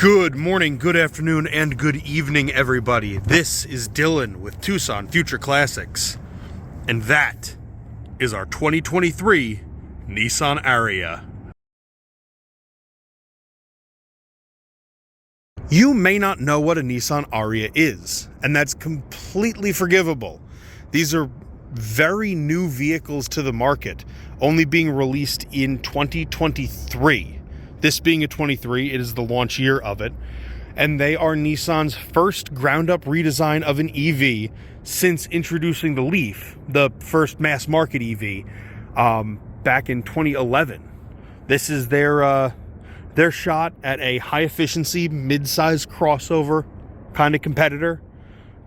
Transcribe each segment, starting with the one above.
Good morning, good afternoon, and good evening, everybody. This is Dylan with Tucson Future Classics, and that is our 2023 Nissan Ariya. You may not know what a Nissan Ariya is, and that's completely forgivable. These are very new vehicles to the market, only being released in 2023. This being a 23, it is the launch year of it, and they are Nissan's first ground-up redesign of an EV since introducing the Leaf, the first mass-market EV, back in 2011. This is their shot at a high-efficiency, mid-size crossover kind of competitor.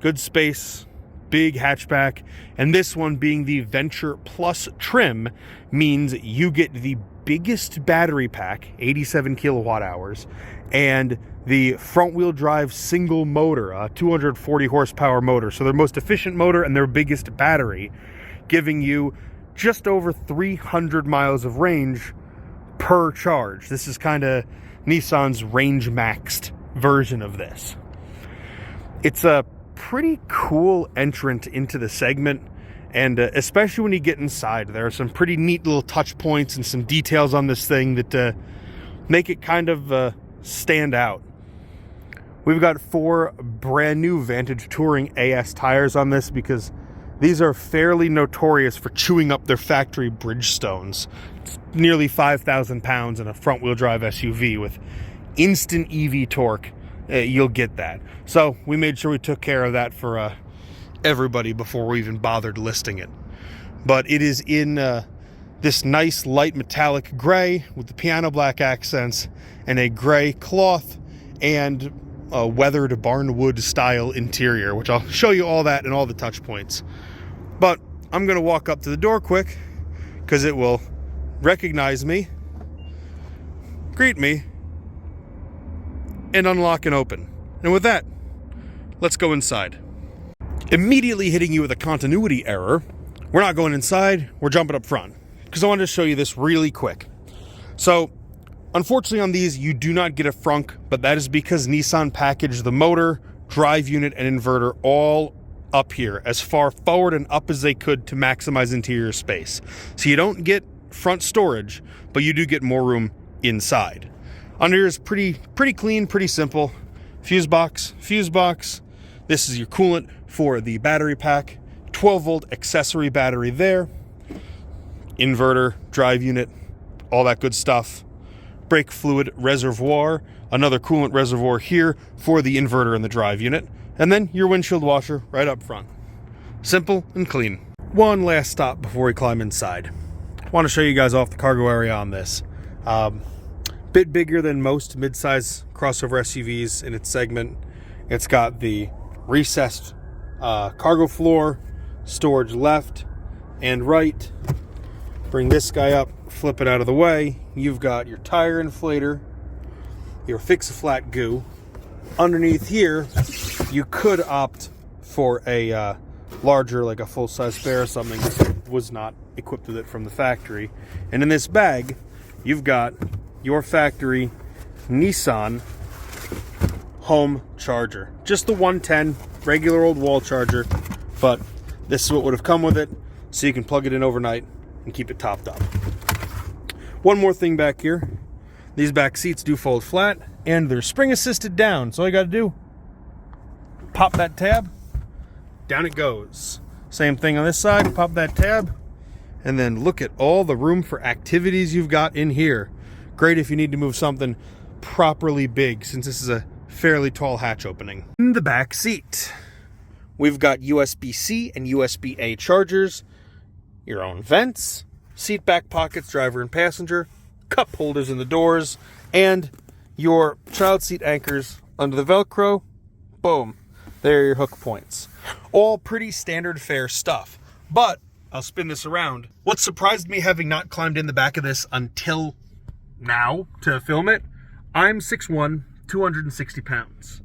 Good space, big hatchback, and this one being the Venture Plus trim means you get the biggest battery pack, 87 kilowatt hours, and the front-wheel drive single motor, a 240 horsepower motor. So their most efficient motor and their biggest battery, giving you just over 300 miles of range per charge. This is kind of Nissan's range maxed version of this. It's a pretty cool entrant into the segment. And especially when you get inside, there are some pretty neat little touch points and some details on this thing that make it kind of stand out. We've got 4 brand new Vantage Touring AS tires on this because these are fairly notorious for chewing up their factory Bridgestones. It's nearly 5,000 pounds in a front-wheel drive SUV with instant EV torque. You'll get that. So we made sure we took care of that for everybody before we even bothered listing it. But it is in this nice light metallic gray with the piano black accents and a gray cloth and a weathered barnwood style interior, which I'll show you all that and all the touch points. But I'm gonna walk up to the door quick because it will recognize me, greet me, and unlock and open. And with that, let's go inside. Immediately hitting you with a continuity error, we're not going inside, we're jumping up front, because I wanted to show you this really quick. So, unfortunately on these, you do not get a frunk, but that is because Nissan packaged the motor, drive unit, and inverter all up here, as far forward and up as they could to maximize interior space. So you don't get front storage, but you do get more room inside. Under here is pretty clean, pretty simple. Fuse box. This is your coolant for the battery pack, 12-volt accessory battery there, inverter, drive unit, all that good stuff. Brake fluid reservoir, another coolant reservoir here for the inverter and the drive unit, and then your windshield washer right up front. Simple and clean. One last stop before we climb inside. I want to show you guys off the cargo area on this. Bit bigger than most midsize crossover SUVs in its segment. It's got the recessed cargo floor, storage left and right. Bring this guy up, flip it out of the way. You've got your tire inflator, your fix-a-flat goo. Underneath here, you could opt for a larger, like a full-size spare or something. Was not equipped with it from the factory. And in this bag, you've got your factory Nissan home charger. Just the 110 regular old wall charger, but this is what would have come with it, so you can plug it in overnight and keep it topped up. One more thing back here. These back seats do fold flat and they're spring assisted down, so all you got to do, pop that tab, down it goes. Same thing on this side, pop that tab, and then look at all the room for activities you've got in here. Great if you need to move something properly big, since this is a fairly tall hatch opening. In the back seat, we've got USB-C and USB-A chargers, your own vents, seat back pockets, driver and passenger, cup holders in the doors, and your child seat anchors under the Velcro. Boom. There are your hook points. All pretty standard fare stuff. But I'll spin this around. What surprised me, having not climbed in the back of this until now to film it, I'm 6'1", 260 pounds.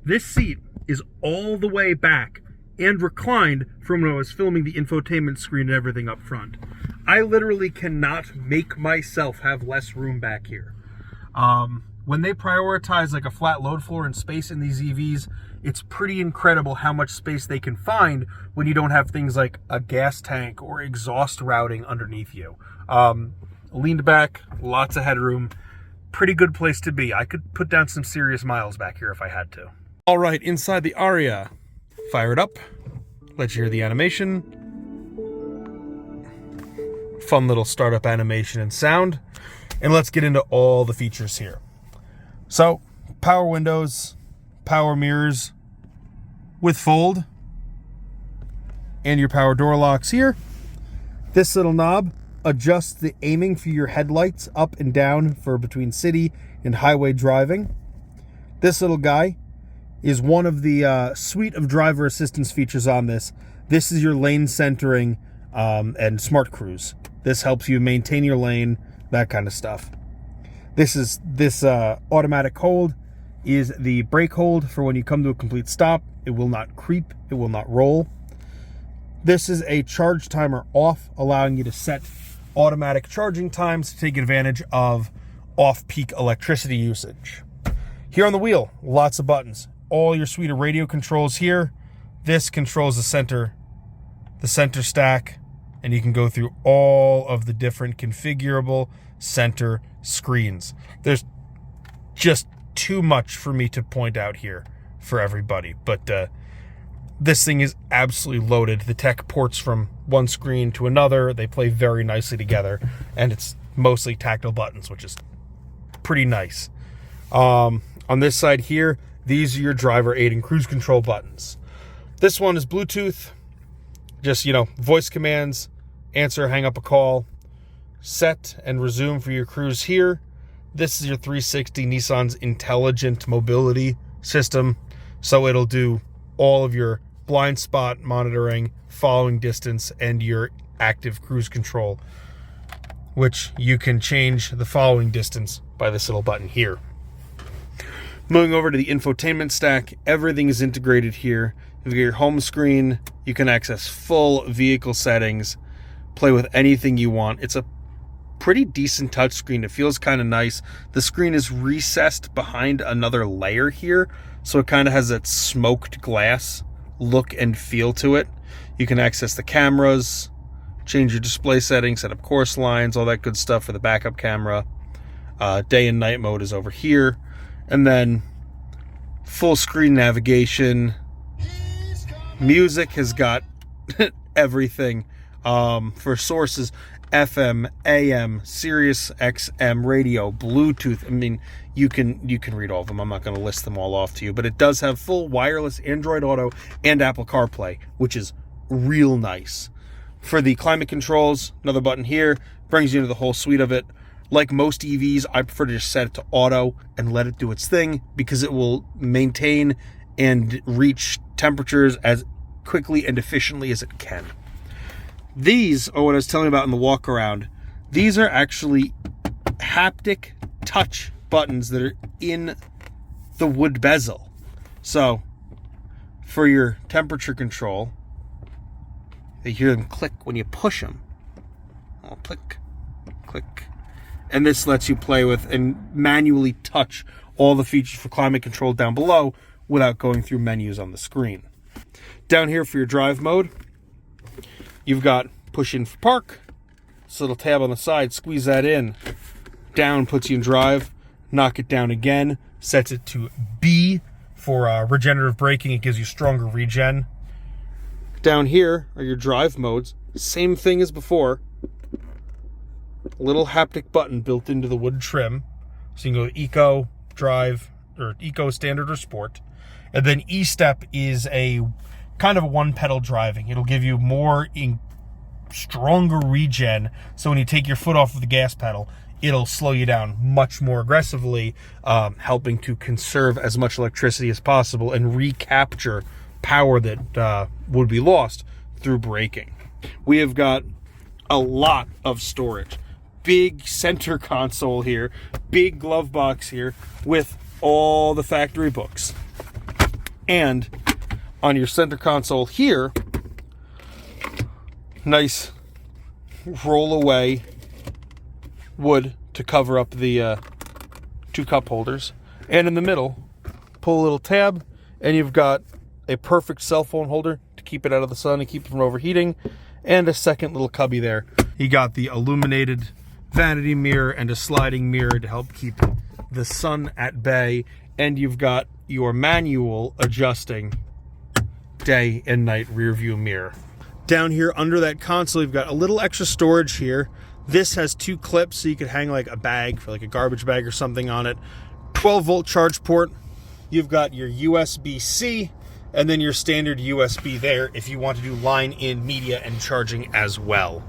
This seat is all the way back and reclined from when I was filming the infotainment screen and everything up front. I literally cannot make myself have less room back here. when they prioritize like a flat load floor and space in these EVs, it's pretty incredible how much space they can find when you don't have things like a gas tank or exhaust routing underneath you. Leaned back, lots of headroom, pretty good place to be. I could put down some serious miles back here if I had to. All right, inside the Ariya, fire it up, let you hear the animation. Fun little startup animation and sound. And let's get into all the features here. So, power windows, power mirrors with fold, and your power door locks here. This little knob adjusts the aiming for your headlights up and down for between city and highway driving. This little guy is one of the suite of driver assistance features on this. This is your lane centering and smart cruise. This helps you maintain your lane, that kind of stuff. This automatic hold is the brake hold for when you come to a complete stop. It will not creep, it will not roll. This is a charge timer off, allowing you to set automatic charging times to take advantage of off-peak electricity usage. Here on the wheel, lots of buttons. All your suite of radio controls here. This controls the center stack, and you can go through all of the different configurable center screens. There's just too much for me to point out here for everybody, but this thing is absolutely loaded. The tech ports from one screen to another. They play very nicely together, and it's mostly tactile buttons, which is pretty nice. On this side here, these are your driver aid and cruise control buttons. This one is Bluetooth, just, voice commands, answer, hang up a call, set and resume for your cruise here. This is your 360 Nissan's intelligent mobility system, so it'll do all of your blind spot monitoring, following distance, and your active cruise control, which you can change the following distance by this little button here. Moving over to the infotainment stack, everything is integrated here. You've got your home screen, you can access full vehicle settings, play with anything you want. It's a pretty decent touchscreen. It feels kind of nice. The screen is recessed behind another layer here, so it kind of has that smoked glass look and feel to it. You can access the cameras, change your display settings, set up course lines, all that good stuff for the backup camera. Day and night mode is over here. And then full screen navigation. Music has got everything for sources: FM, AM, Sirius XM radio, Bluetooth. I mean, you can read all of them. I'm not going to list them all off to you, but it does have full wireless Android Auto and Apple CarPlay, which is real nice. For the climate controls, another button here brings you into the whole suite of it. Like most EVs, I prefer to just set it to auto and let it do its thing, because it will maintain and reach temperatures as quickly and efficiently as it can. These are what I was telling you about in the walk around. These are actually haptic touch buttons that are in the wood bezel. So for your temperature control, you hear them click when you push them. Oh, click, click. And this lets you play with and manually touch all the features for climate control down below without going through menus on the screen. Down here for your drive mode, you've got push in for park. This little tab on the side, squeeze that in. Down puts you in drive. Knock it down again. Sets it to B for regenerative braking. It gives you stronger regen. Down here are your drive modes. Same thing as before. Little haptic button built into the wood trim. So you can go Eco, Drive, or Eco, Standard, or Sport. And then E-Step is a kind of a one-pedal driving. It'll give you more stronger regen. So when you take your foot off of the gas pedal, it'll slow you down much more aggressively, helping to conserve as much electricity as possible and recapture power that would be lost through braking. We have got a lot of storage. Big center console here, big glove box here with all the factory books. And on your center console here, nice roll away wood to cover up the 2 cup holders. And in the middle, pull a little tab, and you've got a perfect cell phone holder to keep it out of the sun and keep it from overheating, and a second little cubby there. You got the illuminated vanity mirror and a sliding mirror to help keep the sun at bay, and you've got your manual adjusting day and night rear view mirror. Down here under that console, you've got a little extra storage here. This has 2 clips, so you could hang like a bag for like a garbage bag or something on it. 12-volt charge port. You've got your USB-C, and then your standard USB there if you want to do line-in media and charging as well.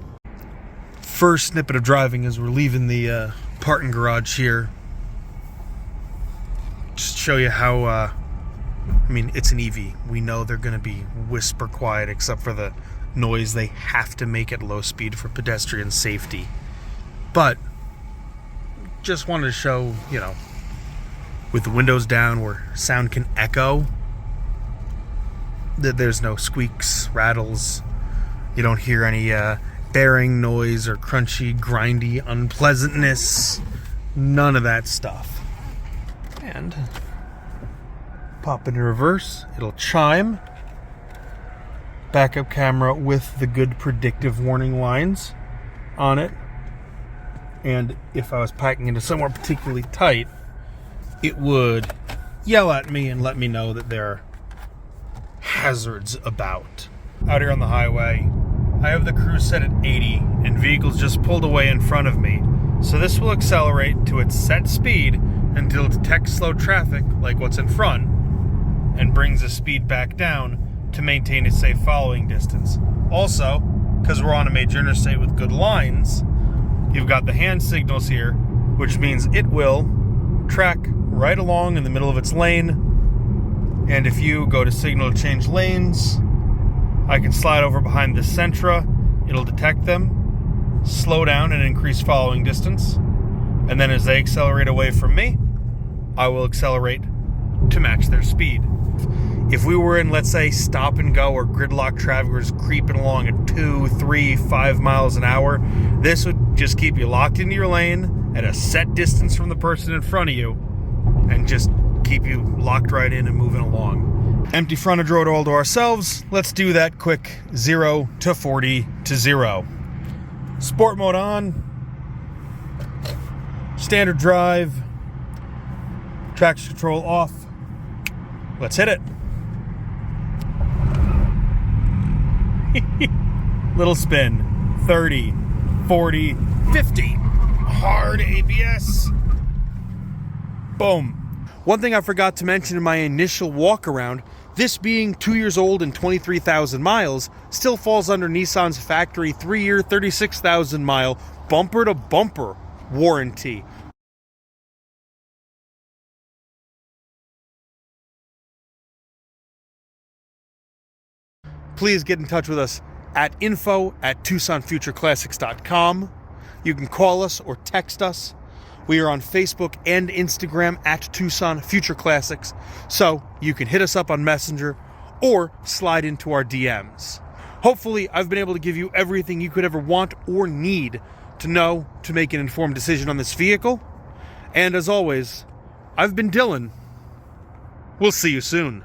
First snippet of driving as we're leaving the parking garage here. Just show you how, I mean, it's an EV. We know they're going to be whisper quiet except for the noise they have to make at low speed for pedestrian safety. But just wanted to show, you know, with the windows down where sound can echo, that there's no squeaks, rattles. You don't hear any bearing noise or crunchy, grindy unpleasantness. None of that stuff. And pop into reverse, it'll chime. Backup camera with the good predictive warning lines on it. And if I was packing into somewhere particularly tight, it would yell at me and let me know that there are hazards about. Out here on the highway, I have the cruise set at 80 and vehicles just pulled away in front of me. So this will accelerate to its set speed until it detects slow traffic like what's in front and brings the speed back down to maintain a safe following distance. Also, because we're on a major interstate with good lines, you've got the hand signals here, which means it will track right along in the middle of its lane. And if you go to signal to change lanes, I can slide over behind the Sentra. It'll detect them, slow down and increase following distance. And then as they accelerate away from me, I will accelerate to match their speed. If we were in, let's say, stop and go or gridlock traffic was creeping along at 2, 3, 5 miles an hour, this would just keep you locked into your lane at a set distance from the person in front of you and just keep you locked right in and moving along. Empty frontage road all to ourselves. Let's do that quick 0 to 40 to 0. Sport mode on. Standard drive. Traction control off. Let's hit it. Little spin. 30, 40, 50. Hard ABS. Boom. One thing I forgot to mention in my initial walk around, this being 2 years old and 23,000 miles, still falls under Nissan's factory 3-year, 36,000 mile bumper to bumper warranty. Please get in touch with us at info@TucsonFutureClassics.com. You can call us or text us. We are on Facebook and Instagram at Tucson Future Classics, so you can hit us up on Messenger or slide into our DMs. Hopefully, I've been able to give you everything you could ever want or need to know to make an informed decision on this vehicle. And as always, I've been Dylan. We'll see you soon.